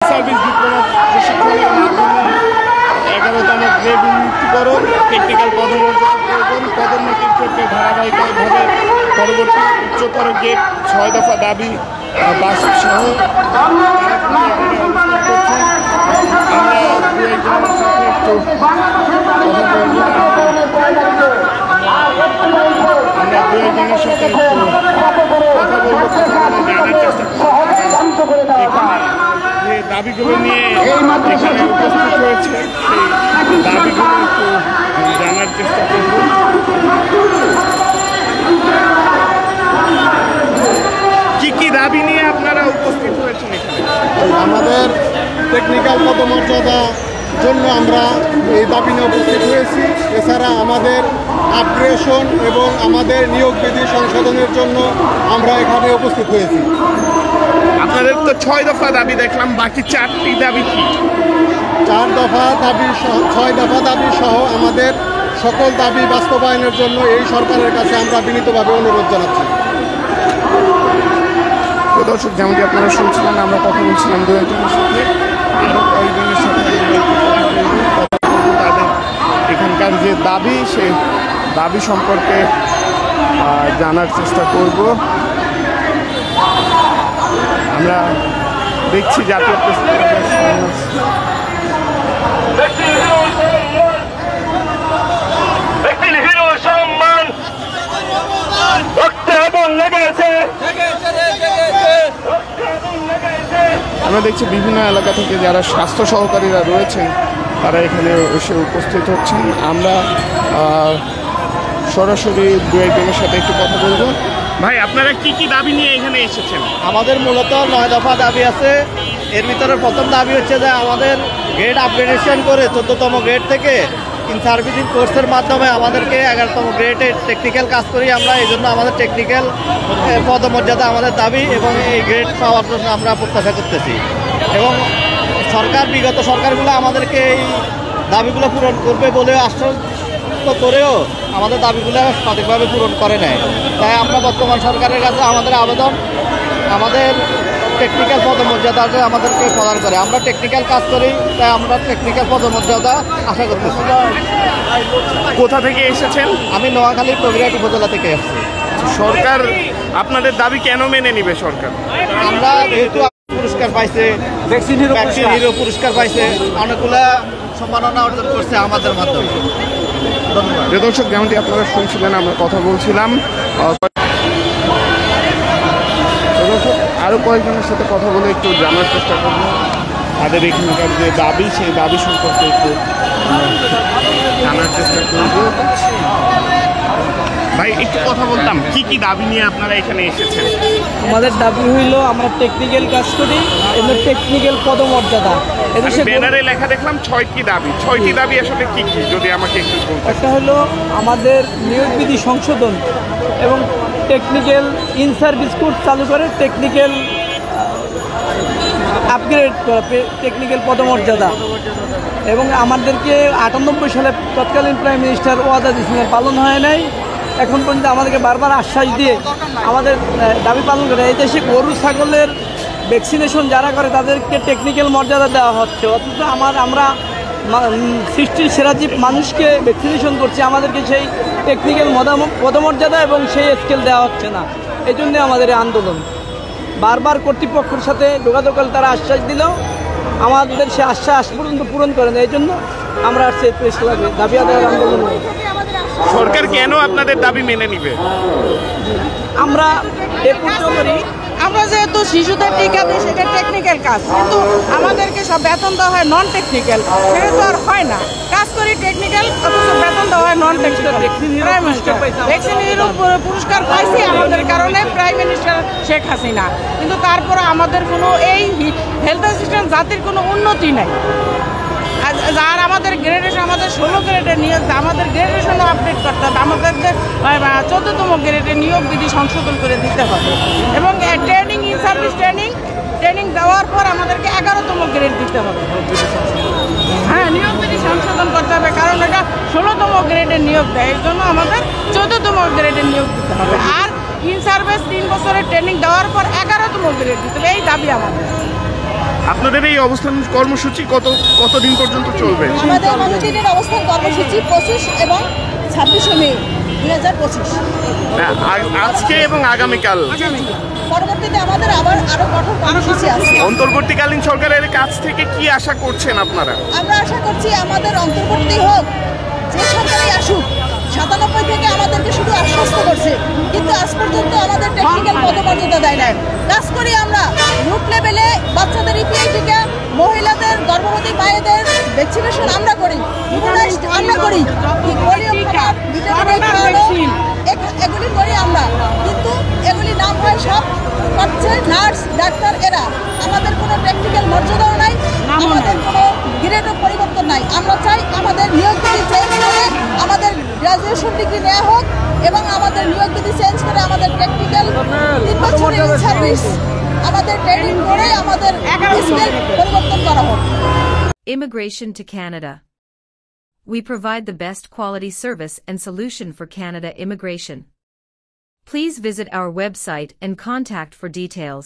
Service diploma প্রশিক্ষণের মাধ্যমে 11তম grade উন্নীতকরণ, technical পদমর্যাদা প্রয়োজন, পদোন্নতির ক্ষেত্রে ধারাবাহিকভাবে পরবর্তী উচ্চতর গ্রেড 6 দফা দাবি বাস্তব সহ আমরা দু একজনের সাথে একটু জানার চেষ্টা যে দাবিগুলো নিয়ে এখানে উপস্থিত হয়েছে সেই দাবিগুলো একটু জানার চেষ্টা করব। কি কি দাবি নিয়ে আপনারা উপস্থিত হয়েছেন এখানে? আমাদের টেকনিক্যাল পদমর্যাদা জন্য আমরা এই দাবি নিয়ে উপস্থিত হয়েছি। এছাড়া আমাদের আপগ্রেডেশন এবং আমাদের নিয়োগ বিধি সংশোধনের জন্য আমরা এখানে উপস্থিত হয়েছি। আপনাদের তো 6 দফা দাবি দেখলাম, বাকি 4টি দাবি কি? 4 দফা দাবি 6 দফা দাবি সহ আমাদের সকল দাবি বাস্তবায়নের জন্য এই সরকারের কাছে আমরা বিনীতভাবে অনুরোধ জানাচ্ছি। দর্শক, যেমনটি আপনারা শুনছিলেন, আমরা কথা বলছিলাম দু একজনের সাথে, আরও কয়েকজনের সাথে তাদের এখানকার যে দাবি সেই দাবি সম্পর্কে জানার চেষ্টা করব। আমরা দেখছি জাতীয় আমরা দেখছি বিভিন্ন এলাকা থেকে যারা স্বাস্থ্য সহকারীরা রয়েছেন তারা এখানে এসে উপস্থিত হচ্ছেন। আমরা সরাসরি দু একজনের সাথে একটু কথা বলবো। ভাই, আপনারা কি কি দাবি নিয়ে এখানে এসেছেন? আমাদের মূলত 9 দফা দাবি আছে। এর ভিতরে প্রথম দাবি হচ্ছে যে আমাদের গ্রেড আপগ্রেডেশন করে 14তম গ্রেড থেকে ইন সার্ভিসিং কোর্সের মাধ্যমে আমাদেরকে 11তম গ্রেডে টেকনিক্যাল কাজ করি আমরা। এই জন্য আমাদের টেকনিক্যাল পদমর্যাদা আমাদের দাবি এবং এই গ্রেড পাওয়ার জন্য আমরা প্রত্যাশা করতেছি। এবং সরকার, বিগত সরকারগুলো আমাদেরকে এই দাবিগুলো পূরণ করবে বলে আশ্বস্ত করেও আমাদের দাবিগুলো সঠিকভাবে পূরণ করে নেয়। তাই আমরা বর্তমান সরকারের কাছে আমাদের আবেদন, আমাদের টেকনিক্যাল পদমর্যাদা আমাদেরকে প্রদান করে। আমরা টেকনিক্যাল কাজ করি, তাই আমরা টেকনিক্যাল পদমর্যাদা আশা করতেছি। কোথা থেকে এসেছেন? আমি নোয়াখালী প্রবিরাট উপজেলা থেকে এসেছি। সরকার আপনাদের দাবি কেন মেনে নিবে? সরকার আমরা যেহেতু পুরস্কার পাইছে, ভ্যাকসিন হিরো পুরস্কার পাইছে, অনেকগুলা সম্মাননা অর্জন করছে আমাদের মাধ্যমে। ধন্যবাদ। দর্শক, যেমনটি আপনারা শুনছিলেন, আমরা কথা বলছিলাম। আরও কয়েকজনের সাথে কথা বলে একটু জানার চেষ্টা করবো তাদের এখানকার যে দাবি সেই দাবি সম্পর্কে একটু জানার চেষ্টা করব। ভাই, একটু কথা বলতাম, কি কি দাবি নিয়ে আপনারা এখানে এসেছেন? আমাদের দাবি হইল আমরা টেকনিক্যাল কাজ করি এবং টেকনিক্যাল পদমর্যাদা। ব্যানারে লেখা দেখলাম 6টি দাবি। 6টি দাবি আসলে কি কি যদি আমাকে একটু বলতেন? একটা হলো আমাদের নিয়োগ বিধি সংশোধন এবং টেকনিক্যাল ইন সার্ভিস কোর্স চালু করে টেকনিক্যাল আপগ্রেড টেকনিক্যাল পদমর্যাদা। এবং আমাদেরকে 98 সালে তৎকালীন প্রাইম মিনিস্টার ওয়াদা দিয়েছিলেন, পালন হয় নাই। এখন পর্যন্ত আমাদেরকে বারবার আশ্বাস দিয়ে আমাদের দাবি পালন করে। এই দেশে গরু ছাগলের ভ্যাকসিনেশন যারা করে তাদেরকে টেকনিক্যাল মর্যাদা দেওয়া হচ্ছে, অথচ আমরা সৃষ্টির সেরা জীব মানুষকে ভ্যাকসিনেশন করছি, আমাদেরকে সেই টেকনিক্যাল পদমর্যাদা এবং সেই স্কেল দেওয়া হচ্ছে না। এই জন্যে আমাদের এই আন্দোলন। বারবার কর্তৃপক্ষের সাথে যোগাযোগ করলে তারা আশ্বাস দিলেও আমাদের সে আশ্বাস পর্যন্ত পূরণ করেন। এই জন্য আমরা সেই প্রেস ক্লাবে দাবি আদায়ের আন্দোলন। সরকার কেন আপনাদের দাবি মেনে নিবে? আমরা এ করি, আমরা যেহেতু শিশুদের টিকা দিই সেটা টেকনিক্যাল কাজ, কিন্তু আমাদেরকে সব বেতন দেওয়া হয় নন টেকনিক্যাল। সেটা তো আর হয় না, কাজ করি টেকনিক্যাল অথচ বেতন দেওয়া হয় নন টেকনিক্যাল। ভ্যাকসিন পুরস্কার পাইছি আমাদের কারণে প্রাইম মিনিস্টার শেখ হাসিনা, কিন্তু তারপরে আমাদের কোনো এই হেলথ অ্যাসিস্ট্যান্ট জাতির কোনো উন্নতি নাই। আর আমাদের গ্রেডেশন, আমাদের 16 গ্রেডের নিয়োগ, আমাদের গ্রেডেশনও আপডেট করতে হবে। আমাদের 14তম গ্রেডের নিয়োগ বিধি সংশোধন করে দিতে হবে এবং ট্রেনিং, ইন সার্ভিস ট্রেনিং দেওয়ার পর আমাদেরকে 11তম গ্রেড দিতে হবে। হ্যাঁ, নিয়োগ বিধি সংশোধন করতে হবে, কারণ এটা 16তম গ্রেডের নিয়োগ দেয়। এর জন্য আমাদের 14তম গ্রেডের নিয়োগ দিতে হবে। আর ইন সার্ভিস 3 বছরের ট্রেনিং দেওয়ার পর 11তম গ্রেড দিতে হবে। এই দাবি আমাদের। আপনাদের এই অবস্থান কর্মসূচি কতদিন পর্যন্ত চলবে? আমাদের মনোদিনের অবস্থান কর্মসূচি 25 এবং 26 মে 2025। আজকে এবং আগামীকাল পরবর্তীতে আমাদের আবার আরো কঠোর কর্মসূচি আছে। অন্তর্বর্তীকালীন সরকারের কাছ থেকে কি আশা করছেন আপনারা? আমরা আশা করছি আমাদের অন্তর্বর্তী হোক, যে সরকারই আসুক, 97 থেকে আমাদেরকে শুধু আশ্বস্ত করছে, কিন্তু আজ পর্যন্ত আমাদের টেকনিক্যাল পদমর্যাদা দেয় নাই। কাজ করি আমরা রুট লেভেলে, বাচ্চাদের ইপিআই টিকা, মহিলাদের গর্ভবতী মায়েদের ভ্যাকসিনেশন আমরা করি, ইমিউনাইজড আমরা করি, পোলিও খাওয়া, ভিটামিন খাওয়ানো, এগুলি করি আমরা, কিন্তু এগুলি নাম হয় সব করছে নার্স ডাক্তার এরা। আমাদের কোনো টেকনিক্যাল মর্যাদাও নাই, আমাদের কোনো গ্রেডও পরিবর্তন নাই। আমরা চাই আমাদের নিয়োগ বিধি চেঞ্জ করে আমাদের গ্রাজুয়েশন ডিগ্রি নেওয়া হোক এবং আমাদের নিয়োগ বিধি চেঞ্জ করে আমাদের টেকনিক্যাল 3 বছরের সার্ভিস আমাদের ট্রেনিং করে আমাদের স্কিল পরিবর্তন করা হোক। Immigration to Canada. We provide the best quality service and solution for Canada immigration. Please visit our website and contact for details.